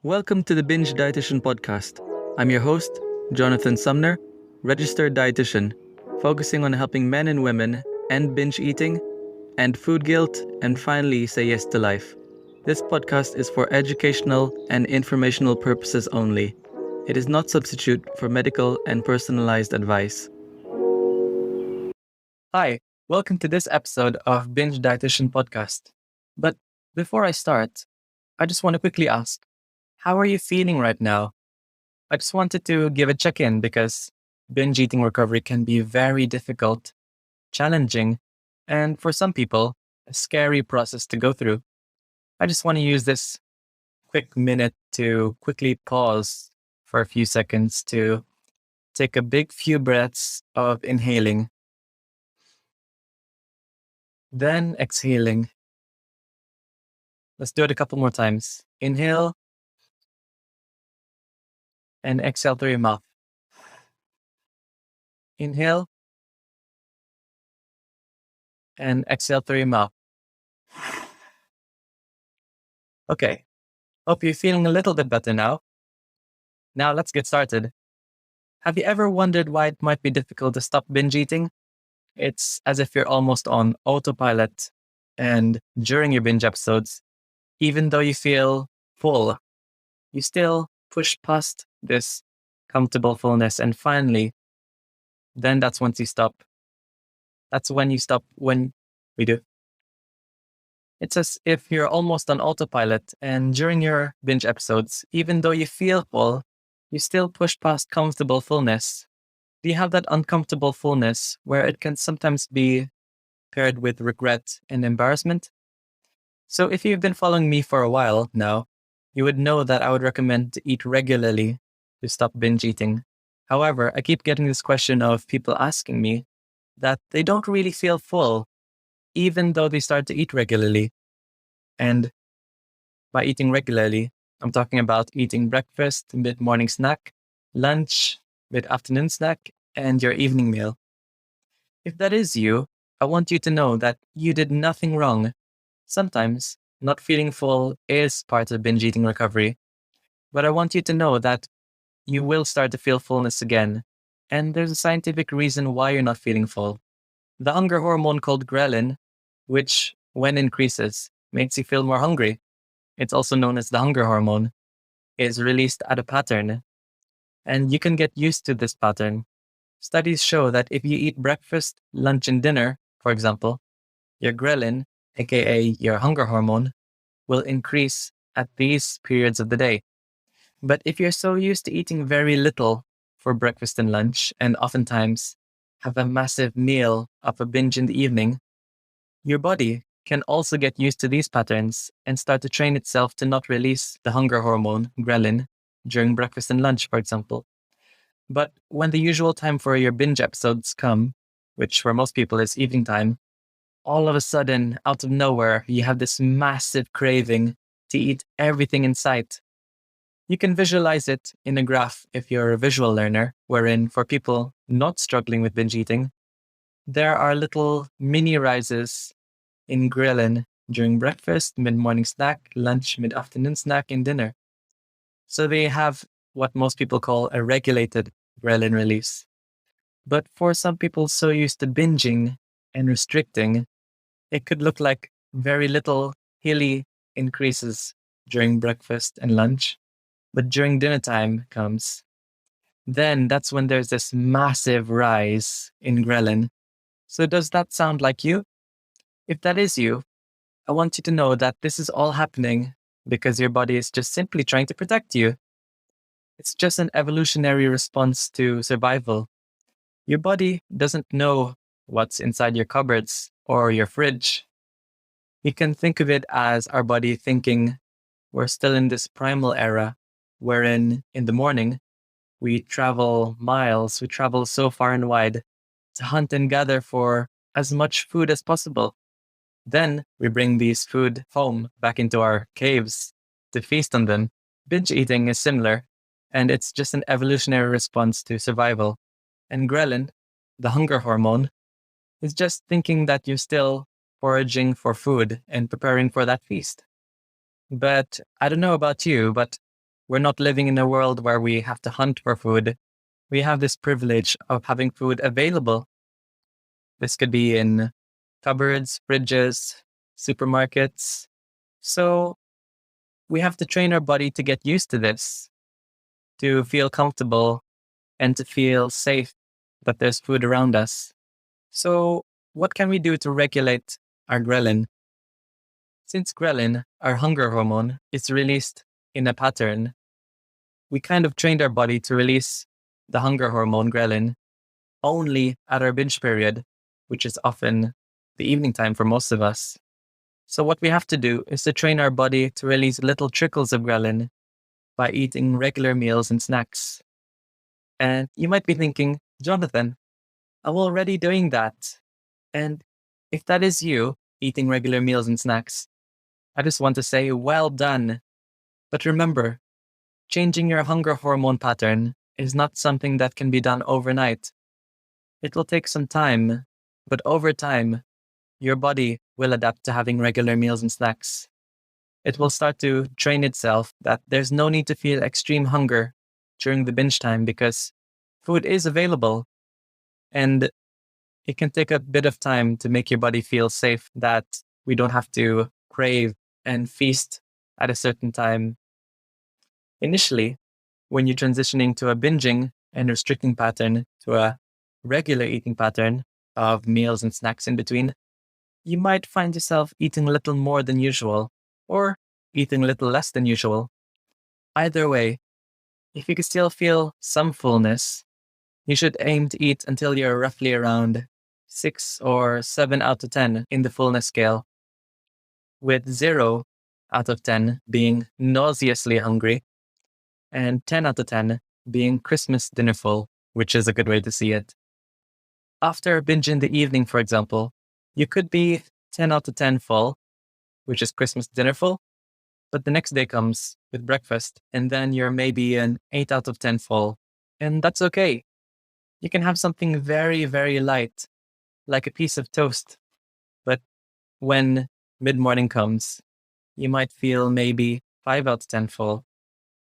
Welcome to the Binge Dietitian podcast. I'm your host, Jonathan Sumner, registered dietitian, focusing on helping men and women end binge eating, end food guilt, and finally say yes to life. This podcast is for educational and informational purposes only. It is not substitute for medical and personalized advice. Hi, welcome to this episode of Binge Dietitian podcast. But before I start, I just want to quickly ask, how are you feeling right now? I just wanted to give a check-in because binge eating recovery can be very difficult, challenging, and for some people, a scary process to go through. I just want to use this quick minute to quickly pause for a few seconds to take a big few breaths of inhaling, then exhaling. Let's do it a couple more times. Inhale and exhale through your mouth. Inhale and exhale through your mouth. Okay, hope you're feeling a little bit better now. Now let's get started. Have you ever wondered why it might be difficult to stop binge eating? It's as if you're almost on autopilot, and during your binge episodes, even though you feel full, you still push past this comfortable fullness, and finally, then that's once you stop. That's when you stop when we do. It's as if you're almost on autopilot, and during your binge episodes, even though you feel full, you still push past comfortable fullness. Do you have that uncomfortable fullness where it can sometimes be paired with regret and embarrassment? So if you've been following me for a while now, you would know that I would recommend to eat regularly to stop binge eating. However, I keep getting this question of people asking me that they don't really feel full, even though they start to eat regularly. And by eating regularly, I'm talking about eating breakfast, mid-morning snack, lunch, mid-afternoon snack, and your evening meal. If that is you, I want you to know that you did nothing wrong. Sometimes, not feeling full is part of binge eating recovery. But I want you to know that you will start to feel fullness again. And there's a scientific reason why you're not feeling full. The hunger hormone called ghrelin, which, when increases, makes you feel more hungry. It's also known as the hunger hormone, is released at a pattern. And you can get used to this pattern. Studies show that if you eat breakfast, lunch, and dinner, for example, your ghrelin, aka your hunger hormone, will increase at these periods of the day. But if you're so used to eating very little for breakfast and lunch, and oftentimes have a massive meal of a binge in the evening, your body can also get used to these patterns and start to train itself to not release the hunger hormone, ghrelin, during breakfast and lunch, for example. But when the usual time for your binge episodes come, which for most people is evening time, all of a sudden, out of nowhere, you have this massive craving to eat everything in sight. You can visualize it in a graph if you're a visual learner, wherein for people not struggling with binge eating, there are little mini rises in ghrelin during breakfast, mid-morning snack, lunch, mid-afternoon snack, and dinner. So they have what most people call a regulated ghrelin release. But for some people so used to binging and restricting, it could look like very little hilly increases during breakfast and lunch. But during dinner time comes, then that's when there's this massive rise in ghrelin. So does that sound like you? If that is you, I want you to know that this is all happening because your body is just simply trying to protect you. It's just an evolutionary response to survival. Your body doesn't know what's inside your cupboards or your fridge. You can think of it as our body thinking we're still in this primal era, wherein in the morning, we travel miles, we travel so far and wide to hunt and gather for as much food as possible. Then we bring these food home back into our caves to feast on them. Binge eating is similar, and it's just an evolutionary response to survival. And ghrelin, the hunger hormone, is just thinking that you're still foraging for food and preparing for that feast. But I don't know about you, but we're not living in a world where we have to hunt for food. We have this privilege of having food available. This could be in cupboards, fridges, supermarkets. So we have to train our body to get used to this, to feel comfortable and to feel safe that there's food around us. So what can we do to regulate our ghrelin? Since ghrelin, our hunger hormone, is released in a pattern, we kind of trained our body to release the hunger hormone ghrelin only at our binge period, which is often the evening time for most of us. So what we have to do is to train our body to release little trickles of ghrelin by eating regular meals and snacks. And you might be thinking, Jonathan, I'm already doing that. And if that is you, eating regular meals and snacks, I just want to say, well done. But remember, changing your hunger hormone pattern is not something that can be done overnight. It will take some time, but over time, your body will adapt to having regular meals and snacks. It will start to train itself that there's no need to feel extreme hunger during the binge time because food is available. And it can take a bit of time to make your body feel safe that we don't have to crave and feast at a certain time. Initially, when you're transitioning to a binging and restricting pattern to a regular eating pattern of meals and snacks in between, you might find yourself eating a little more than usual or eating a little less than usual. Either way, if you can still feel some fullness, you should aim to eat until you're roughly around 6 or 7 out of 10 in the fullness scale, with 0 out of 10 being nauseously hungry and 10 out of 10 being Christmas dinner full, which is a good way to see it. After a binge in the evening, for example, you could be 10 out of 10 full, which is Christmas dinner full, but the next day comes with breakfast, and then you're maybe an 8 out of 10 full, and that's okay. You can have something very, very light, like a piece of toast, but when mid-morning comes, you might feel maybe 5 out of 10 full.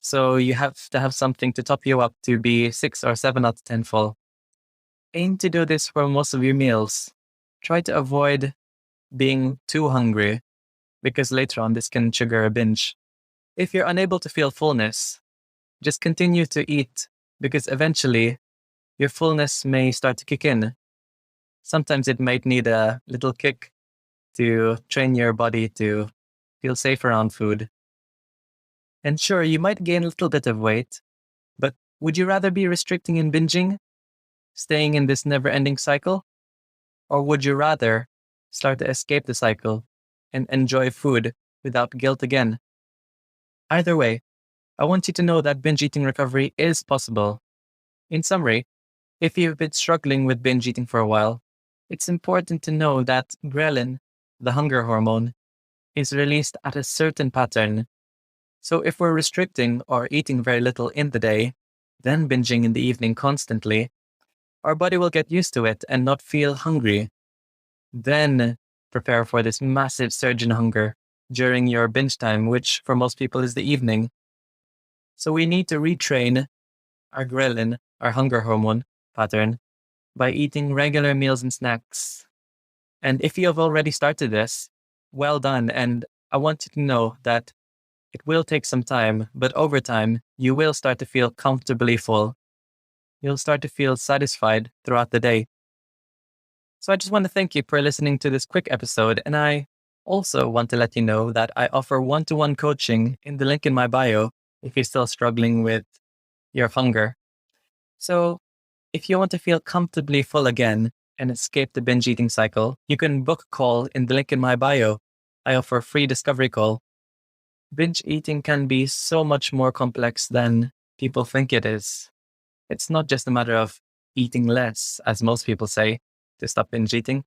So you have to have something to top you up to be 6 or 7 out of 10 full. Aim to do this for most of your meals. Try to avoid being too hungry because later on this can trigger a binge. If you're unable to feel fullness, just continue to eat because eventually your fullness may start to kick in. Sometimes it might need a little kick to train your body to feel safe around food. And sure, you might gain a little bit of weight, but would you rather be restricting and binging, staying in this never-ending cycle? Or would you rather start to escape the cycle and enjoy food without guilt again? Either way, I want you to know that binge eating recovery is possible. In summary, if you've been struggling with binge eating for a while, it's important to know that ghrelin, the hunger hormone, is released at a certain pattern. So if we're restricting or eating very little in the day, then binging in the evening constantly, our body will get used to it and not feel hungry. Then prepare for this massive surge in hunger during your binge time, which for most people is the evening. So we need to retrain our ghrelin, our hunger hormone pattern, by eating regular meals and snacks. And if you have already started this, well done. And I want you to know that it will take some time, but over time, you will start to feel comfortably full. You'll start to feel satisfied throughout the day. So I just want to thank you for listening to this quick episode. And I also want to let you know that I offer one-to-one coaching in the link in my bio if you're still struggling with your hunger. So if you want to feel comfortably full again and escape the binge eating cycle, you can book a call in the link in my bio. I offer a free discovery call. Binge eating can be so much more complex than people think it is. It's not just a matter of eating less, as most people say, to stop binge eating.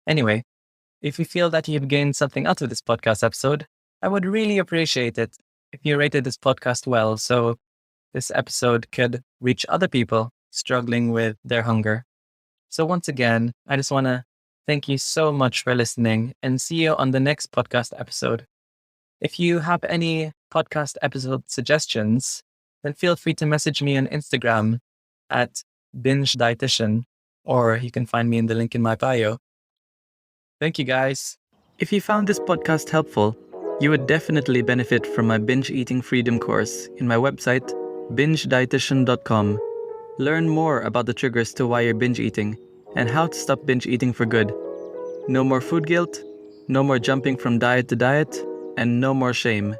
Anyway, if you feel that you've gained something out of this podcast episode, I would really appreciate it if you rated this podcast well so this episode could reach other people struggling with their hunger. So once again, I just want to thank you so much for listening and see you on the next podcast episode. If you have any podcast episode suggestions, then feel free to message me on Instagram at Binge Dietitian, or you can find me in the link in my bio. Thank you, guys. If you found this podcast helpful, you would definitely benefit from my binge eating freedom course in my website, bingedietitian.com. Learn more about the triggers to why you're binge eating and how to stop binge eating for good. No more food guilt, no more jumping from diet to diet, and no more shame.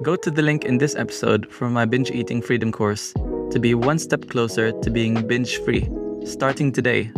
Go to the link in this episode for my binge eating freedom course to be one step closer to being binge free, starting today.